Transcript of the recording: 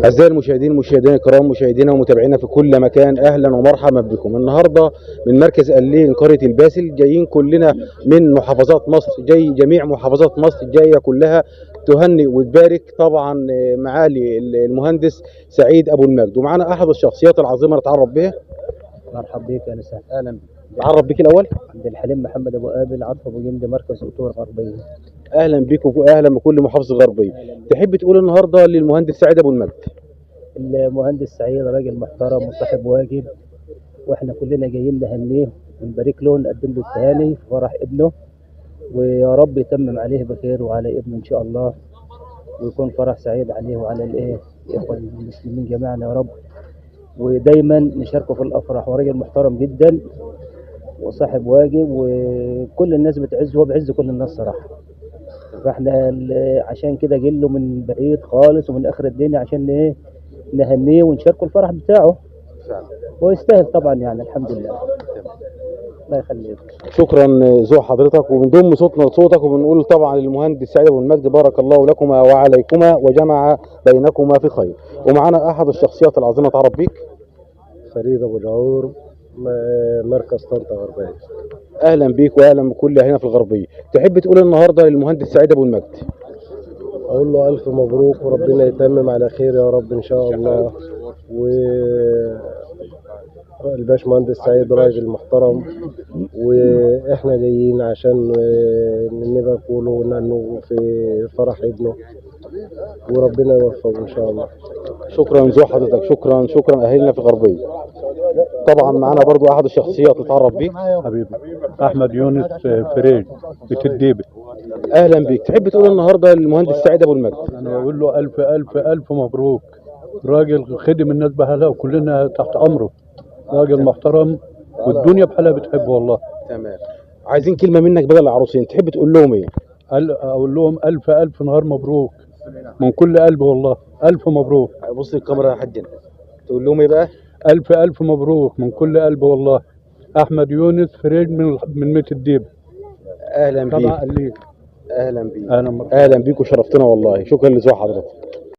أعزائي المشاهدين مشاهدينا الكرام مشاهدينا ومتابعينا في كل مكان، أهلا ومرحبا بكم. النهارده من مركز قليل قرية الباسل، جايين كلنا من محافظات مصر، جاي جميع محافظات مصر جاية كلها تهنئ وتبارك طبعا معالي المهندس سعيد أبو المجد، ومعانا أحد الشخصيات العظيمة نتعرف بها. مرحب بيك يا نساء. أهلا بك. تعرف بك الأول. عبد الحليم محمد ابو قابل، عطف ابو جندي، مركز قطور غربيه. أهلا بك وأهلا بكل محافظة غربية. تحب تقول النهارده للمهندس سعيد أبو المجد؟ المهندس سعيد راجل محترم وصاحب واجب، واحنا كلنا جايين نهنيه ونبارك له ونقدم له التهاني في فرح ابنه، ويا رب يتمم عليه بخير وعلى ابنه ان شاء الله، ويكون فرح سعيد عليه وعلى الاخوه المسلمين جميعا يا رب، ودايما نشاركه في الافراح. وراجل محترم جدا وصاحب واجب، وكل الناس بتعزه وبعز كل الناس صراحه. فاحنا عشان كده جايين له من بعيد خالص ومن اخر الدنيا عشان ايه نهنيه ونشاركه الفرح بتاعه. هو يستاهل طبعا يعني. الحمد لله. الله يخليك. شكرا ذو حضرتك، وبنضم صوتنا لصوتك وبنقول طبعا للمهندس سعيد ابو المجد بارك الله لكما وعليكما وجمع بينكما في خير. ومعانا احد الشخصيات العظيمه، تعرف بيك؟ فريد ابو جعور، مركز طنطا غربيه. اهلا بيك واهلا بكل هنا في الغربيه. تحب تقول النهارده للمهندس سعيد ابو المجد؟ اقول له الف مبروك وربنا يتمم على خير يا رب ان شاء الله. الباش مهندس سعيد راجل محترم، واحنا جايين عشان نبقى نقوله انه في فرح ابنه، وربنا يوفقه ان شاء الله. شكرا ذو حضرتك، شكرا اهلنا في الغربيه. طبعا معانا برضو احد الشخصيات، نتعرف بيك؟ حبيبي احمد يونس فريج بتديبي. اهلا بيك. تحب تقول النهارده للمهندس سعيد ابو المجد؟ انا بقول له الف الف الف مبروك، راجل خدم الناس بحالها وكلنا تحت امره، راجل محترم والدنيا بحالها بتحبه والله. تمام. عايزين كلمه منك بدل العروسين، تحب تقول لهم ايه؟ اقول لهم الف الف نهار مبروك من كل قلب والله. الف مبروك. بص الكاميرا يا حاجنا، تقول لهم ايه بقى؟ الف الف مبروك من كل قلب والله. احمد يونس فريج من ميت الديب. اهلا بيك. طبعا ليك. اهلا بيك. اهلا بيك وشرفتنا والله. شكرا لذوق حضرتك.